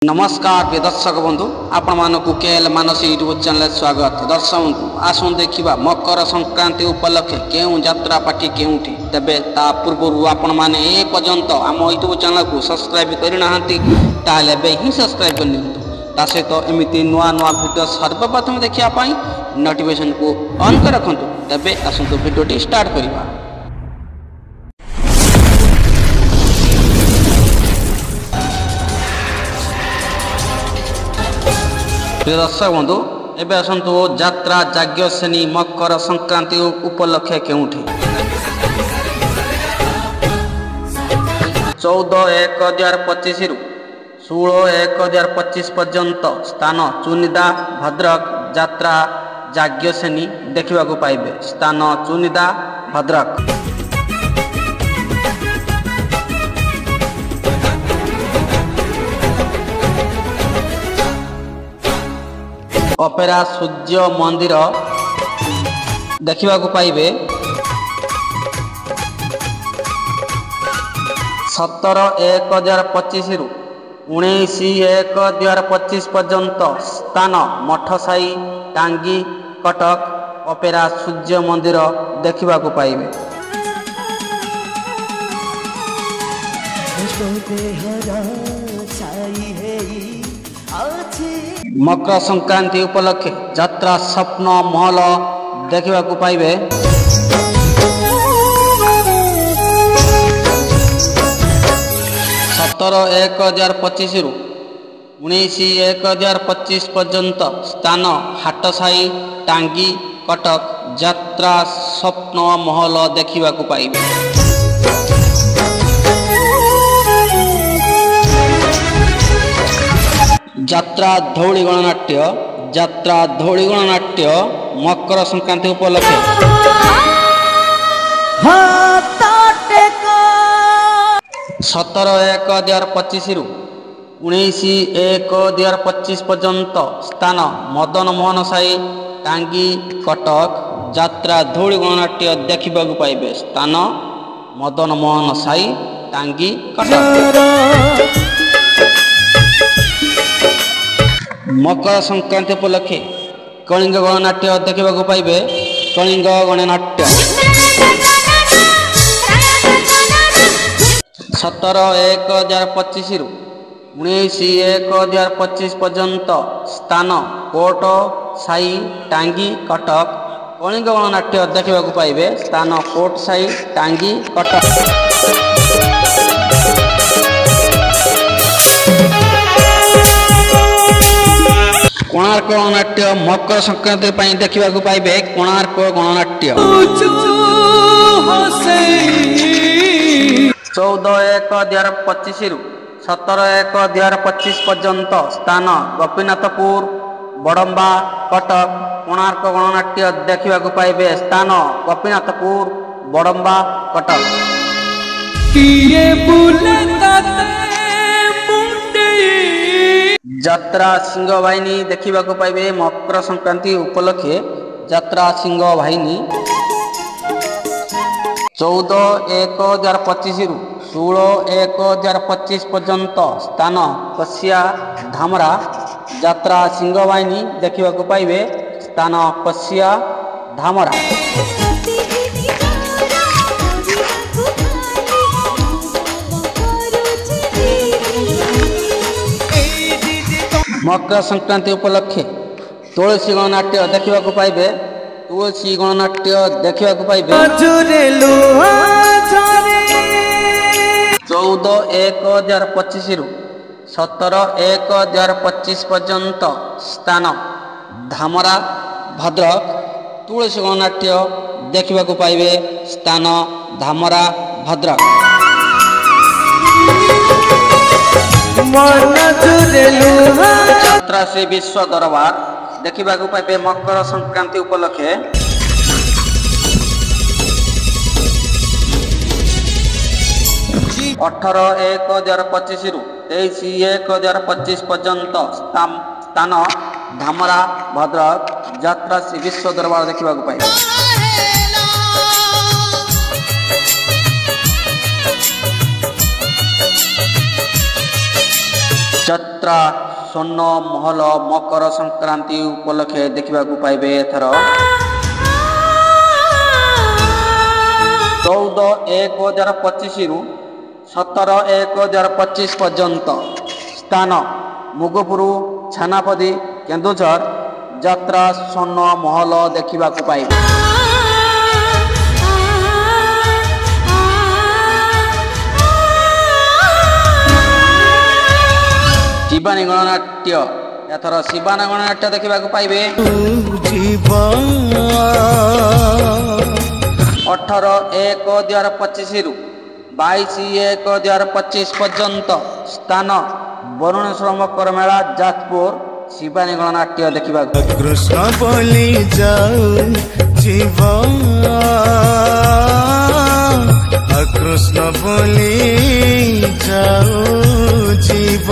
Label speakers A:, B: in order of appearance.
A: नमस्कार प्रिय दर्शक बंधु आपण मानक केएल मानसी यूट्यूब चैनल स्वागत। दर्शक बंधु आसुन देखिबा मकर संक्रांति उपलक्षे केउ यात्रा पार्टी केउठी तबे ता पूर्व आपण माने ए पर्यंत आम यूट्यूब चैनल को सब्सक्राइब करि नाहंती ताले बे ही सब्सक्राइब कर नियंतु। ता सहित एमिति नुआ नुआ वीडियो सर्वप्रथम देखिया पाई नोटिफिकेशन को ऑन कर रखंतु। तबे आसंतु वीडियोटी स्टार्ट करिबा। प्रिय दर्शक बंधु एबे आसंतु यात्रा जाग्यसेनी मकर संक्रांति उपलक्षे केउठी 14/1/2025 रु 16/1/2025 पर्यंत स्थान चुनिदा भद्रक यात्रा जाग्यसेनी देखा पाइबे। स्थान चुनिदा भद्रक। अपेरा सूर्य मंदिर देखा पाइबे। 17/1/2025 रु 19/1/2025 पर्यंत स्थान मठसाई टांगी कटक अपेरा सूर्य मंदिर देखा पाइबे। मकर संक्रांति उपलक्षे यात्रा स्वप्न महल देखा पाइबे। 17/1/2025 रु 19/1/2025 पर्यंत स्थान हाटसाई टांगी कटक यात्रा स्वप्न महल देखा पाइबे। यात्रा धौली गणनाट्य मकर संक्रांति उपलक्षे 17/1/2025 रु 19/1/2025 पर्यंत स्थान मदन मोहन साई टांगी कटक यात्रा धौली गणनाट्य देखा पाइबे। स्थान मदन मोहन साई टांगी कटक। मकर संक्रांति उपलक्षे कलिंग गणनाट्य देखा पाइबे। कलिंग गणनाट्य 17/1/2025 रु 19/1/2025 पर्यंत स्थान कोट साई टांगी कटक कलिंग गणनाट्य देखा पाइबे। स्थान कोट साई टांगी कटक। कोणार्क गणनाट्य मकर संक्रांति देखा पाइबे। कोणार्क गणनाट्य 14/1/2025 रु 17/1/2025 पर्यंत स्थान गोपीनाथपुर बड़म्बा कटक कोणार्क गणनाट्य देखा पाइबे। स्थान गोपीनाथपुर बड़म्बा कटक। यात्रा सिंह बाहिनी देखा पाइबे। मकर संक्रांति उपलक्षे यात्रा सिंह बाहिनी 14/1/2025 रु 16/1/2025 पर्यंत स्थान कसिया धामरा यात्रा सिंह बाहिनी देखा पाइबे। स्थान कसिया धामरा। मकर संक्रांति उपलक्षे तुलसी गणनाट्य देखा पाइबे। तुलसी गणनाट्य देखा पाइबे। 14/1/2025 रु 17/1/2025 पर्यंत स्थान धामरा भद्रक तुलसी गणनाट्य देखा पाइबे। स्थान धामरा भद्रक। यात्रा श्री विश्व दरबार देखा पाइबे। मकर संक्रांति उपलक्षे 18/1/2025 रु 23/1/2025 पर्यंत स्थान धामरा भद्रक यात्रा श्री विश्व दरबार देखा पाइबे। ଯାତ୍ରା ସ୍ୱର୍ଣ୍ଣ ମହଲ ମକର ସଂକ୍ରାନ୍ତି ଉପଲକ୍ଷେ ଦେଖିବାକୁ ପାଇବେ। ଏଥର 14/1/2025 17/1/2025 ପର୍ଯ୍ୟନ୍ତ ସ୍ଥାନ ମୁଗପୁର ଛାନାପଦି କେନ୍ଦୁଝର ଯାତ୍ରା ସ୍ୱର୍ଣ୍ଣ ମହଲ ଦେଖିବାକୁ ପାଇବେ। ଶିବାନୀ ଗଣନାଟ୍ୟ ଏଥର ଶିବାନୀ ଗଣନାଟ୍ୟ ଦେଖିବାକୁ ପାଇବେ। 18/1/2025 22/1/2025 ପର୍ଯ୍ୟନ୍ତ ସ୍ଥାନ ବରୁଣେଶ୍ୱର ମକର ମେଳା ଯାଜପୁର ଶିବାନୀ ଗଣନାଟ୍ୟ ଦେଖିବାକୁ।
B: କୃଷ୍ଣ ବୋଲି ଯାଉ ଜୀବ କୃଷ୍ଣ ବୋଲି ଯାଉ ଜୀବ।